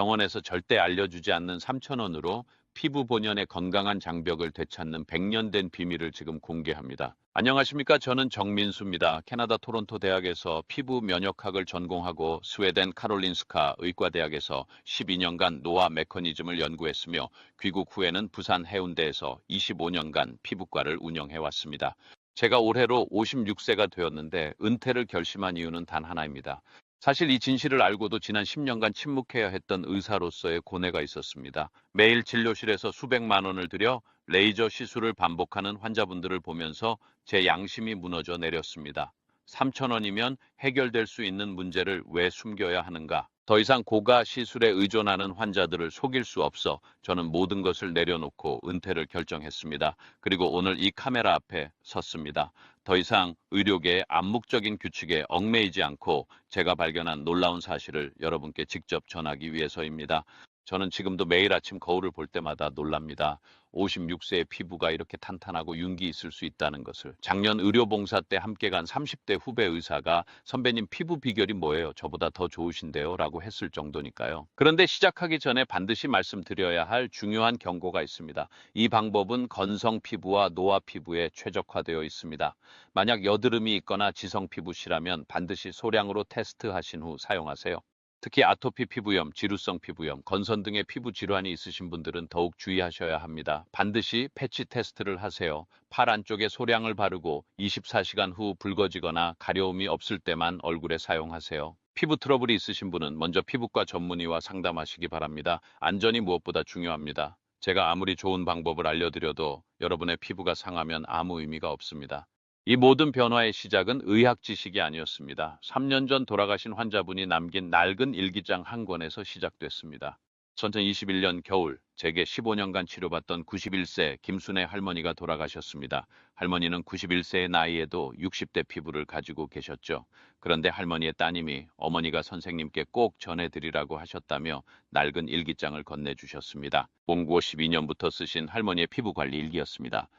병원에서 절대 알려주지 않는 3,000원으로 피부 본연의 건강한 장벽을 되찾는 100년 된 비밀을 지금 공개합니다. 안녕하십니까? 저는 정민수입니다. 캐나다 토론토 대학에서 피부 면역학을 전공하고 스웨덴 카롤린스카 의과대학에서 12년간 노화 메커니즘을 연구했으며 귀국 후에는 부산 해운대에서 25년간 피부과를 운영해 왔습니다. 제가 올해로 56세가 되었는데 은퇴를 결심한 이유는 단 하나입니다. 사실 이 진실을 알고도 지난 10년간 침묵해야 했던 의사로서의 고뇌가 있었습니다. 매일 진료실에서 수백만 원을 들여 레이저 시술을 반복하는 환자분들을 보면서 제 양심이 무너져 내렸습니다. 3천 원이면 해결될 수 있는 문제를 왜 숨겨야 하는가? 더 이상 고가 시술에 의존하는 환자들을 속일 수 없어 저는 모든 것을 내려놓고 은퇴를 결정했습니다. 그리고 오늘 이 카메라 앞에 섰습니다. 더 이상 의료계의 암묵적인 규칙에 얽매이지 않고 제가 발견한 놀라운 사실을 여러분께 직접 전하기 위해서입니다. 저는 지금도 매일 아침 거울을 볼 때마다 놀랍니다. 56세의 피부가 이렇게 탄탄하고 윤기 있을 수 있다는 것을. 작년 의료봉사 때 함께 간 30대 후배 의사가 선배님 피부 비결이 뭐예요? 저보다 더 좋으신데요? 라고 했을 정도니까요. 그런데 시작하기 전에 반드시 말씀드려야 할 중요한 경고가 있습니다. 이 방법은 건성 피부와 노화 피부에 최적화되어 있습니다. 만약 여드름이 있거나 지성 피부시라면 반드시 소량으로 테스트하신 후 사용하세요. 특히 아토피 피부염, 지루성 피부염, 건선 등의 피부 질환이 있으신 분들은 더욱 주의하셔야 합니다. 반드시 패치 테스트를 하세요. 팔 안쪽에 소량을 바르고 24시간 후 붉어지거나 가려움이 없을 때만 얼굴에 사용하세요. 피부 트러블이 있으신 분은 먼저 피부과 전문의와 상담하시기 바랍니다. 안전이 무엇보다 중요합니다. 제가 아무리 좋은 방법을 알려드려도 여러분의 피부가 상하면 아무 의미가 없습니다. 이 모든 변화의 시작은 의학 지식이 아니었습니다. 3년 전 돌아가신 환자분이 남긴 낡은 일기장 한 권에서 시작됐습니다. 2021년 겨울, 제게 15년간 치료받던 91세 김순애 할머니가 돌아가셨습니다. 할머니는 91세의 나이에도 60대 피부를 가지고 계셨죠. 그런데 할머니의 따님이 어머니가 선생님께 꼭 전해드리라고 하셨다며 낡은 일기장을 건네주셨습니다. 공고 12년부터 쓰신 할머니의 피부 관리 일기였습니다.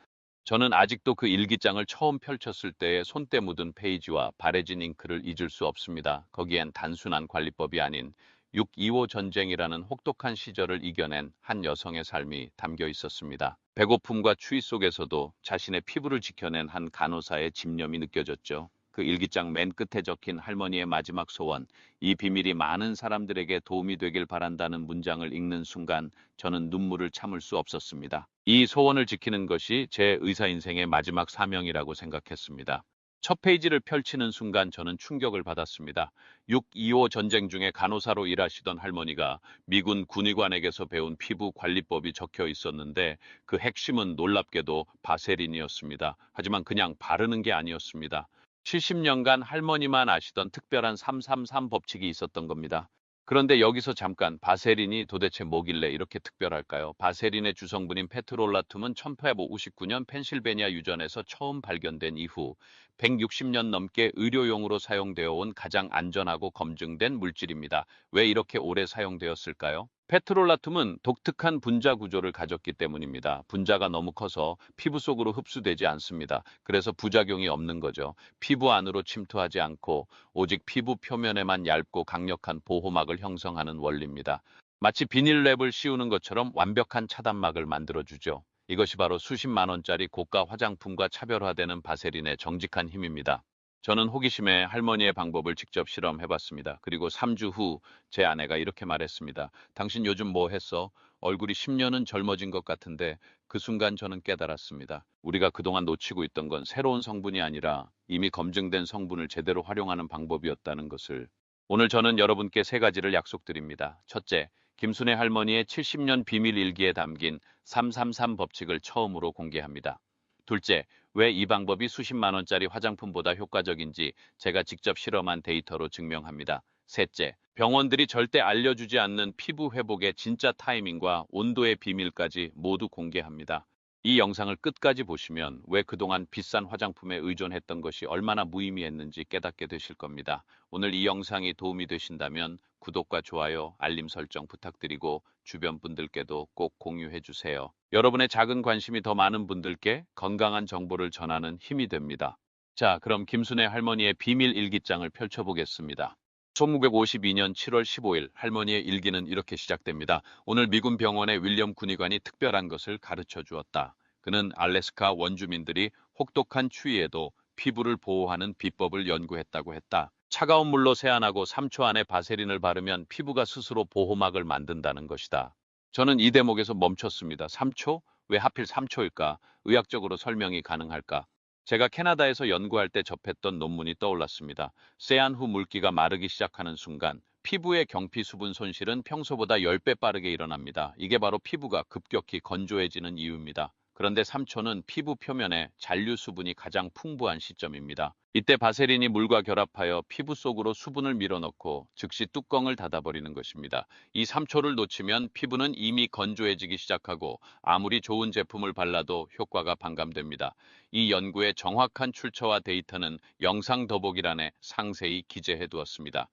저는 아직도 그 일기장을 처음 펼쳤을 때의 손때 묻은 페이지와 바래진 잉크를 잊을 수 없습니다. 거기엔 단순한 관리법이 아닌 6.25 전쟁이라는 혹독한 시절을 이겨낸 한 여성의 삶이 담겨 있었습니다. 배고픔과 추위 속에서도 자신의 피부를 지켜낸 한 간호사의 집념이 느껴졌죠. 그 일기장 맨 끝에 적힌 할머니의 마지막 소원, 이 비밀이 많은 사람들에게 도움이 되길 바란다는 문장을 읽는 순간 저는 눈물을 참을 수 없었습니다. 이 소원을 지키는 것이 제 의사 인생의 마지막 사명이라고 생각했습니다. 첫 페이지를 펼치는 순간 저는 충격을 받았습니다. 6.25 전쟁 중에 간호사로 일하시던 할머니가 미군 군의관에게서 배운 피부 관리법이 적혀 있었는데 그 핵심은 놀랍게도 바세린이었습니다. 하지만 그냥 바르는 게 아니었습니다. 70년간 할머니만 아시던 특별한 333 법칙이 있었던 겁니다. 그런데 여기서 잠깐 바세린이 도대체 뭐길래 이렇게 특별할까요? 바세린의 주성분인 페트롤라툼은 1859년 펜실베니아 유전에서 처음 발견된 이후 160년 넘게 의료용으로 사용되어 온 가장 안전하고 검증된 물질입니다. 왜 이렇게 오래 사용되었을까요? 페트롤라툼은 독특한 분자 구조를 가졌기 때문입니다. 분자가 너무 커서 피부 속으로 흡수되지 않습니다. 그래서 부작용이 없는 거죠. 피부 안으로 침투하지 않고 오직 피부 표면에만 얇고 강력한 보호막을 형성하는 원리입니다. 마치 비닐랩을 씌우는 것처럼 완벽한 차단막을 만들어주죠. 이것이 바로 수십만 원짜리 고가 화장품과 차별화되는 바세린의 정직한 힘입니다. 저는 호기심에 할머니의 방법을 직접 실험해봤습니다. 그리고 3주 후 제 아내가 이렇게 말했습니다. 당신 요즘 뭐 했어? 얼굴이 10년은 젊어진 것 같은데 그 순간 저는 깨달았습니다. 우리가 그동안 놓치고 있던 건 새로운 성분이 아니라 이미 검증된 성분을 제대로 활용하는 방법이었다는 것을. 오늘 저는 여러분께 세 가지를 약속드립니다. 첫째, 김순애 할머니의 70년 비밀 일기에 담긴 333 법칙을 처음으로 공개합니다. 둘째, 왜 이 방법이 수십만 원짜리 화장품보다 효과적인지 제가 직접 실험한 데이터로 증명합니다. 셋째, 병원들이 절대 알려주지 않는 피부 회복의 진짜 타이밍과 온도의 비밀까지 모두 공개합니다. 이 영상을 끝까지 보시면 왜 그동안 비싼 화장품에 의존했던 것이 얼마나 무의미했는지 깨닫게 되실 겁니다. 오늘 이 영상이 도움이 되신다면 구독과 좋아요, 알림 설정 부탁드리고 주변 분들께도 꼭 공유해 주세요. 여러분의 작은 관심이 더 많은 분들께 건강한 정보를 전하는 힘이 됩니다. 자, 그럼 김순애 할머니의 비밀 일기장을 펼쳐보겠습니다. 1952년 7월 15일 할머니의 일기는 이렇게 시작됩니다. 오늘 미군 병원의 윌리엄 군의관이 특별한 것을 가르쳐 주었다. 그는 알래스카 원주민들이 혹독한 추위에도 피부를 보호하는 비법을 연구했다고 했다. 차가운 물로 세안하고 3초 안에 바세린을 바르면 피부가 스스로 보호막을 만든다는 것이다. 저는 이 대목에서 멈췄습니다. 3초? 왜 하필 3초일까? 의학적으로 설명이 가능할까? 제가 캐나다에서 연구할 때 접했던 논문이 떠올랐습니다. 세안 후 물기가 마르기 시작하는 순간 피부의 경피 수분 손실은 평소보다 10배 빠르게 일어납니다. 이게 바로 피부가 급격히 건조해지는 이유입니다. 그런데 3초는 피부 표면에 잔류 수분이 가장 풍부한 시점입니다. 이때 바세린이 물과 결합하여 피부 속으로 수분을 밀어넣고 즉시 뚜껑을 닫아버리는 것입니다. 이 3초를 놓치면 피부는 이미 건조해지기 시작하고 아무리 좋은 제품을 발라도 효과가 반감됩니다. 이 연구의 정확한 출처와 데이터는 영상 더보기란에 상세히 기재해 두었습니다.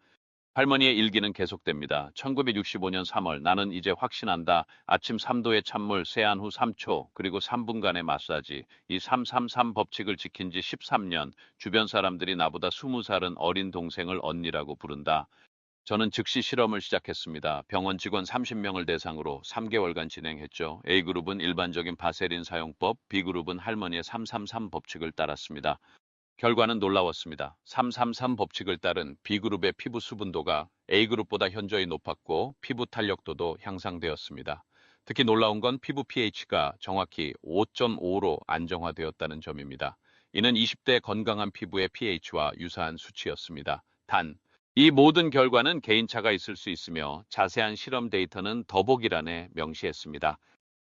할머니의 일기는 계속됩니다. 1965년 3월, 나는 이제 확신한다. 아침 3도의 찬물, 세안 후 3초, 그리고 3분간의 마사지. 이 333 법칙을 지킨 지 13년. 주변 사람들이 나보다 20살은 어린 동생을 언니라고 부른다. 저는 즉시 실험을 시작했습니다. 병원 직원 30명을 대상으로 3개월간 진행했죠. A그룹은 일반적인 바세린 사용법, B그룹은 할머니의 333 법칙을 따랐습니다. 결과는 놀라웠습니다. 333 법칙을 따른 B그룹의 피부 수분도가 A그룹보다 현저히 높았고 피부 탄력도도 향상되었습니다. 특히 놀라운 건 피부 pH가 정확히 5.5로 안정화되었다는 점입니다. 이는 20대 건강한 피부의 pH와 유사한 수치였습니다. 단, 이 모든 결과는 개인차가 있을 수 있으며 자세한 실험 데이터는 더보기란에 명시했습니다.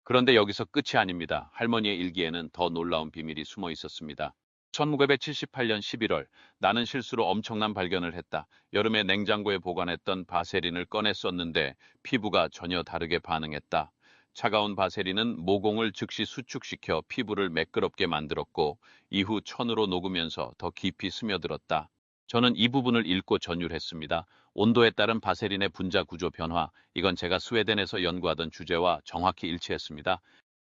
그런데 여기서 끝이 아닙니다. 할머니의 일기에는 더 놀라운 비밀이 숨어 있었습니다. 1978년 11월, 나는 실수로 엄청난 발견을 했다. 여름에 냉장고에 보관했던 바세린을 꺼내 썼는데 피부가 전혀 다르게 반응했다. 차가운 바세린은 모공을 즉시 수축시켜 피부를 매끄럽게 만들었고 이후 천으로 녹으면서 더 깊이 스며들었다. 저는 이 부분을 읽고 전율했습니다. 온도에 따른 바세린의 분자 구조 변화, 이건 제가 스웨덴에서 연구하던 주제와 정확히 일치했습니다.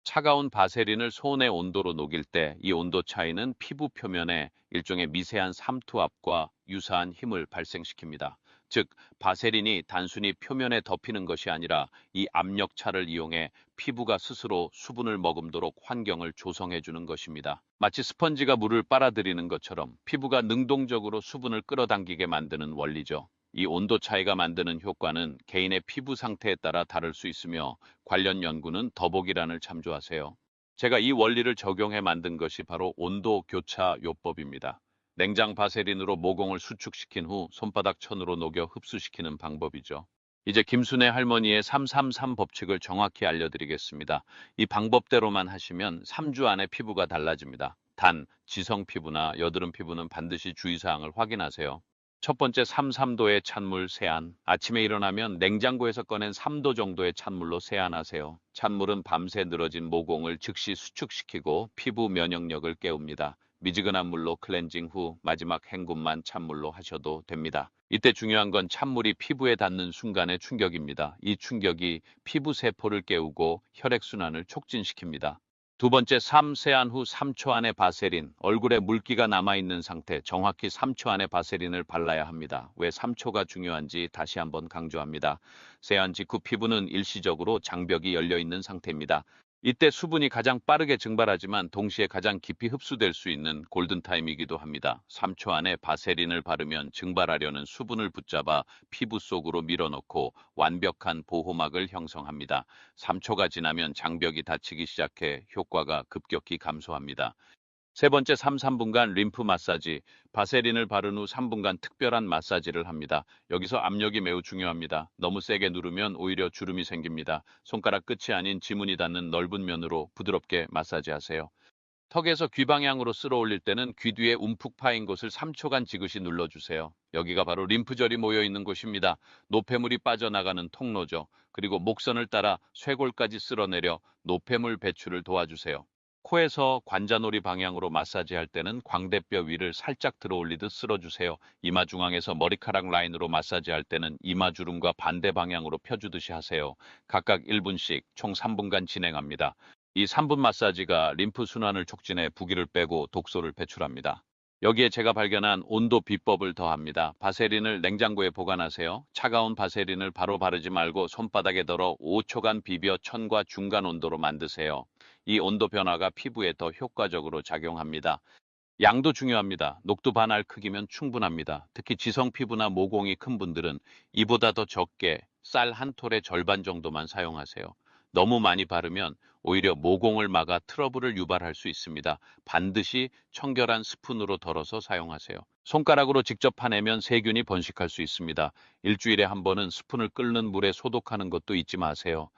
차가운 바세린을 손의 온도로 녹일 때 이 온도 차이는 피부 표면에 일종의 미세한 삼투압과 유사한 힘을 발생시킵니다. 즉, 바세린이 단순히 표면에 덮이는 것이 아니라 이 압력차를 이용해 피부가 스스로 수분을 머금도록 환경을 조성해 주는 것입니다. 마치 스펀지가 물을 빨아들이는 것처럼 피부가 능동적으로 수분을 끌어당기게 만드는 원리죠. 이 온도 차이가 만드는 효과는 개인의 피부 상태에 따라 다를 수 있으며 관련 연구는 더보기란을 참조하세요. 제가 이 원리를 적용해 만든 것이 바로 온도 교차 요법입니다. 냉장 바세린으로 모공을 수축시킨 후 손바닥 천으로 녹여 흡수시키는 방법이죠. 이제 김순애 할머니의 333 법칙을 정확히 알려드리겠습니다. 이 방법대로만 하시면 3주 안에 피부가 달라집니다. 단, 지성 피부나 여드름 피부는 반드시 주의사항을 확인하세요. 첫 번째 33도의 찬물 세안. 아침에 일어나면 냉장고에서 꺼낸 3도 정도의 찬물로 세안하세요. 찬물은 밤새 늘어진 모공을 즉시 수축시키고 피부 면역력을 깨웁니다. 미지근한 물로 클렌징 후 마지막 헹굼만 찬물로 하셔도 됩니다. 이때 중요한 건 찬물이 피부에 닿는 순간의 충격입니다. 이 충격이 피부 세포를 깨우고 혈액순환을 촉진시킵니다. 두 번째, 세안 후 3초 안에 바세린, 얼굴에 물기가 남아있는 상태, 정확히 3초 안에 바세린을 발라야 합니다. 왜 3초가 중요한지 다시 한번 강조합니다. 세안 직후 피부는 일시적으로 장벽이 열려 있는 상태입니다. 이때 수분이 가장 빠르게 증발하지만 동시에 가장 깊이 흡수될 수 있는 골든타임이기도 합니다. 3초 안에 바세린을 바르면 증발하려는 수분을 붙잡아 피부 속으로 밀어넣고 완벽한 보호막을 형성합니다. 3초가 지나면 장벽이 닫히기 시작해 효과가 급격히 감소합니다. 세 번째 3분간 림프 마사지. 바세린을 바른 후 3분간 특별한 마사지를 합니다. 여기서 압력이 매우 중요합니다. 너무 세게 누르면 오히려 주름이 생깁니다. 손가락 끝이 아닌 지문이 닿는 넓은 면으로 부드럽게 마사지하세요. 턱에서 귀 방향으로 쓸어 올릴 때는 귀 뒤에 움푹 파인 곳을 3초간 지그시 눌러주세요. 여기가 바로 림프절이 모여 있는 곳입니다. 노폐물이 빠져나가는 통로죠. 그리고 목선을 따라 쇄골까지 쓸어내려 노폐물 배출을 도와주세요. 코에서 관자놀이 방향으로 마사지할 때는 광대뼈 위를 살짝 들어 올리듯 쓸어주세요. 이마 중앙에서 머리카락 라인으로 마사지할 때는 이마 주름과 반대 방향으로 펴주듯이 하세요. 각각 1분씩 총 3분간 진행합니다. 이 3분 마사지가 림프 순환을 촉진해 부기를 빼고 독소를 배출합니다. 여기에 제가 발견한 온도 비법을 더합니다. 바세린을 냉장고에 보관하세요. 차가운 바세린을 바로 바르지 말고 손바닥에 덜어 5초간 비벼 천과 중간 온도로 만드세요. 이 온도 변화가 피부에 더 효과적으로 작용합니다. 양도 중요합니다. 녹두 반 알 크기면 충분합니다. 특히 지성 피부나 모공이 큰 분들은 이보다 더 적게 쌀 한 톨의 절반 정도만 사용하세요. 너무 많이 바르면 오히려 모공을 막아 트러블을 유발할 수 있습니다. 반드시 청결한 스푼으로 덜어서 사용하세요. 손가락으로 직접 파내면 세균이 번식할 수 있습니다. 일주일에 한 번은 스푼을 끓는 물에 소독하는 것도 잊지 마세요.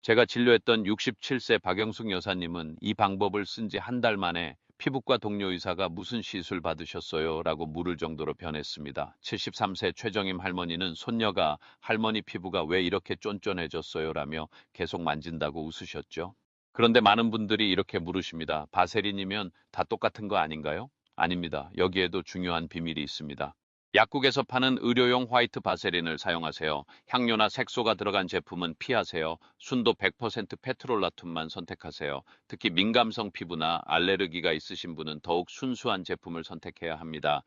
제가 진료했던 67세 박영숙 여사님은 이 방법을 쓴 지 한 달 만에 피부과 동료 의사가 무슨 시술 받으셨어요? 라고 물을 정도로 변했습니다. 73세 최정임 할머니는 손녀가 할머니 피부가 왜 이렇게 쫀쫀해졌어요? 라며 계속 만진다고 웃으셨죠. 그런데 많은 분들이 이렇게 물으십니다. 바세린이면 다 똑같은 거 아닌가요? 아닙니다. 여기에도 중요한 비밀이 있습니다. 약국에서 파는 의료용 화이트 바세린을 사용하세요. 향료나 색소가 들어간 제품은 피하세요. 순도 100% 페트롤라툼만 선택하세요. 특히 민감성 피부나 알레르기가 있으신 분은 더욱 순수한 제품을 선택해야 합니다.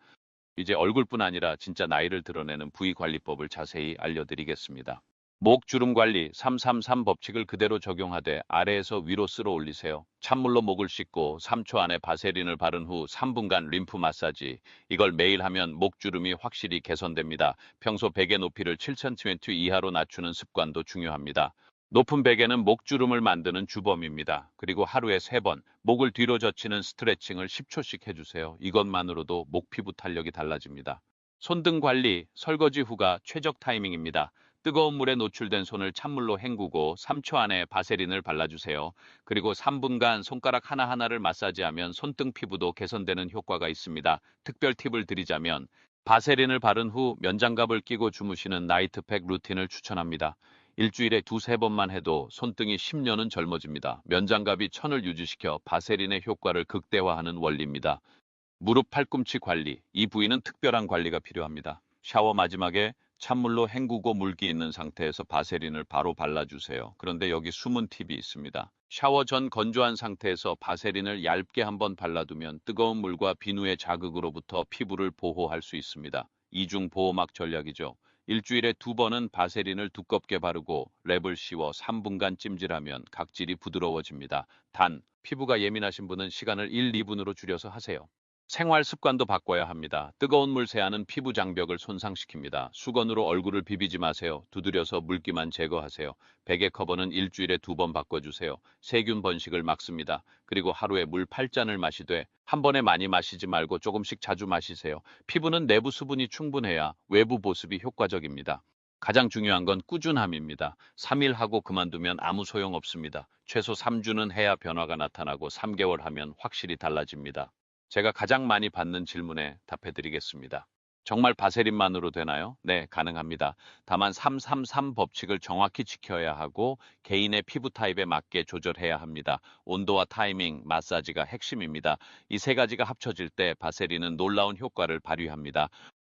이제 얼굴뿐 아니라 진짜 나이를 드러내는 부위 관리법을 자세히 알려드리겠습니다. 목 주름 관리 333 법칙을 그대로 적용하되 아래에서 위로 쓸어 올리세요. 찬물로 목을 씻고 3초 안에 바세린을 바른 후 3분간 림프 마사지. 이걸 매일 하면 목 주름이 확실히 개선됩니다. 평소 베개 높이를 7cm 이하로 낮추는 습관도 중요합니다. 높은 베개는 목주름을 만드는 주범입니다. 그리고 하루에 3번 목을 뒤로 젖히는 스트레칭을 10초씩 해주세요. 이것만으로도 목 피부 탄력이 달라집니다. 손등 관리, 설거지 후가 최적 타이밍입니다. 뜨거운 물에 노출된 손을 찬물로 헹구고 3초 안에 바세린을 발라주세요. 그리고 3분간 손가락 하나하나를 마사지하면 손등 피부도 개선되는 효과가 있습니다. 특별 팁을 드리자면 바세린을 바른 후 면장갑을 끼고 주무시는 나이트팩 루틴을 추천합니다. 일주일에 두세 번만 해도 손등이 10년은 젊어집니다. 면장갑이 천을 유지시켜 바세린의 효과를 극대화하는 원리입니다. 무릎 팔꿈치 관리. 이 부위는 특별한 관리가 필요합니다. 샤워 마지막에 찬물로 헹구고 물기 있는 상태에서 바세린을 바로 발라주세요. 그런데 여기 숨은 팁이 있습니다. 샤워 전 건조한 상태에서 바세린을 얇게 한번 발라두면 뜨거운 물과 비누의 자극으로부터 피부를 보호할 수 있습니다. 이중 보호막 전략이죠. 일주일에 2번은 바세린을 두껍게 바르고 랩을 씌워 3분간 찜질하면 각질이 부드러워집니다. 단, 피부가 예민하신 분은 시간을 1, 2분으로 줄여서 하세요. 생활 습관도 바꿔야 합니다. 뜨거운 물 세안은 피부 장벽을 손상시킵니다. 수건으로 얼굴을 비비지 마세요. 두드려서 물기만 제거하세요. 베개 커버는 일주일에 2번 바꿔주세요. 세균 번식을 막습니다. 그리고 하루에 물 8잔을 마시되 한 번에 많이 마시지 말고 조금씩 자주 마시세요. 피부는 내부 수분이 충분해야 외부 보습이 효과적입니다. 가장 중요한 건 꾸준함입니다. 3일 하고 그만두면 아무 소용 없습니다. 최소 3주는 해야 변화가 나타나고 3개월 하면 확실히 달라집니다. 제가 가장 많이 받는 질문에 답해드리겠습니다. 정말 바세린만으로 되나요? 네, 가능합니다. 다만 333 법칙을 정확히 지켜야 하고 개인의 피부 타입에 맞게 조절해야 합니다. 온도와 타이밍, 마사지가 핵심입니다. 이 세 가지가 합쳐질 때 바세린은 놀라운 효과를 발휘합니다.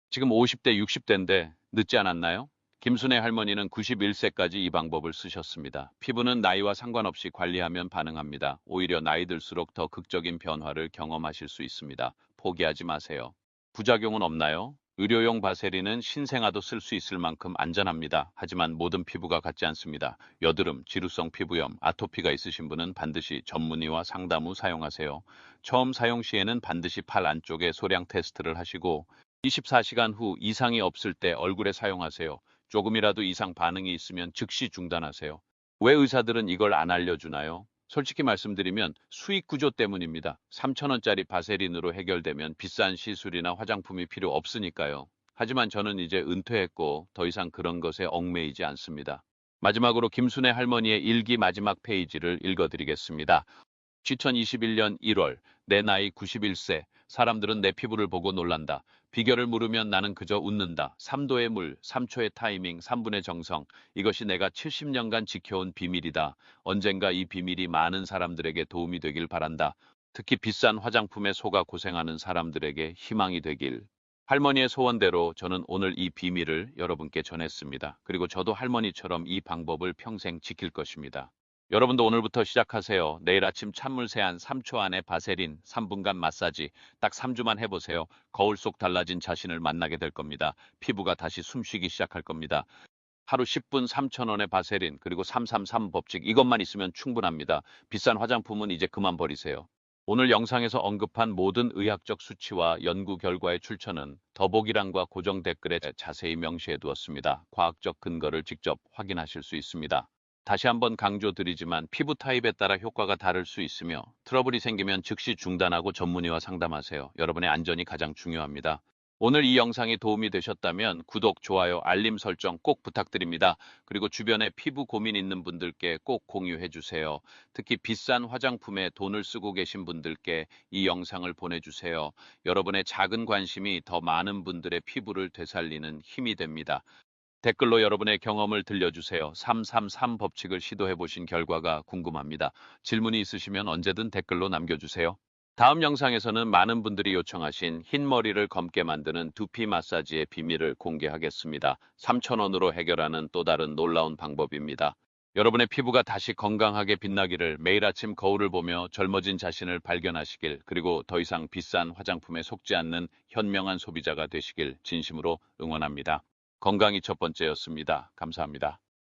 지금 50대, 60대인데 늦지 않았나요? 김순애 할머니는 91세까지 이 방법을 쓰셨습니다. 피부는 나이와 상관없이 관리하면 반응합니다. 오히려 나이 들수록 더 극적인 변화를 경험하실 수 있습니다. 포기하지 마세요. 부작용은 없나요? 의료용 바세린은 신생아도 쓸 수 있을 만큼 안전합니다. 하지만 모든 피부가 같지 않습니다. 여드름, 지루성 피부염, 아토피가 있으신 분은 반드시 전문의와 상담 후 사용하세요. 처음 사용 시에는 반드시 팔 안쪽에 소량 테스트를 하시고 24시간 후 이상이 없을 때 얼굴에 사용하세요. 조금이라도 이상 반응이 있으면 즉시 중단하세요. 왜 의사들은 이걸 안 알려주나요? 솔직히 말씀드리면 수익 구조 때문입니다. 3,000원짜리 바세린으로 해결되면 비싼 시술이나 화장품이 필요 없으니까요. 하지만 저는 이제 은퇴했고 더 이상 그런 것에 얽매이지 않습니다. 마지막으로 김순애 할머니의 일기 마지막 페이지를 읽어드리겠습니다. 2021년 1월, 내 나이 91세, 사람들은 내 피부를 보고 놀란다. 비결을 물으면 나는 그저 웃는다. 3도의 물, 3초의 타이밍, 3분의 정성. 이것이 내가 70년간 지켜온 비밀이다. 언젠가 이 비밀이 많은 사람들에게 도움이 되길 바란다. 특히 비싼 화장품에 속아 고생하는 사람들에게 희망이 되길. 할머니의 소원대로 저는 오늘 이 비밀을 여러분께 전했습니다. 그리고 저도 할머니처럼 이 방법을 평생 지킬 것입니다. 여러분도 오늘부터 시작하세요. 내일 아침 찬물 세안 3초 안에 바세린 3분간 마사지 딱 3주만 해보세요. 거울 속 달라진 자신을 만나게 될 겁니다. 피부가 다시 숨쉬기 시작할 겁니다. 하루 10분 3,000원의 바세린 그리고 333 법칙 이것만 있으면 충분합니다. 비싼 화장품은 이제 그만 버리세요. 오늘 영상에서 언급한 모든 의학적 수치와 연구 결과의 출처는 더보기란과 고정 댓글에 자세히 명시해 두었습니다. 과학적 근거를 직접 확인하실 수 있습니다. 다시 한번 강조드리지만 피부 타입에 따라 효과가 다를 수 있으며 트러블이 생기면 즉시 중단하고 전문의와 상담하세요. 여러분의 안전이 가장 중요합니다. 오늘 이 영상이 도움이 되셨다면 구독, 좋아요, 알림 설정 꼭 부탁드립니다. 그리고 주변에 피부 고민 있는 분들께 꼭 공유해 주세요. 특히 비싼 화장품에 돈을 쓰고 계신 분들께 이 영상을 보내주세요. 여러분의 작은 관심이 더 많은 분들의 피부를 되살리는 힘이 됩니다. 댓글로 여러분의 경험을 들려주세요. 333 법칙을 시도해 보신 결과가 궁금합니다. 질문이 있으시면 언제든 댓글로 남겨주세요. 다음 영상에서는 많은 분들이 요청하신 흰 머리를 검게 만드는 두피 마사지의 비밀을 공개하겠습니다. 3,000원으로 해결하는 또 다른 놀라운 방법입니다. 여러분의 피부가 다시 건강하게 빛나기를 매일 아침 거울을 보며 젊어진 자신을 발견하시길 그리고 더 이상 비싼 화장품에 속지 않는 현명한 소비자가 되시길 진심으로 응원합니다. 건강이 첫 번째였습니다. 감사합니다.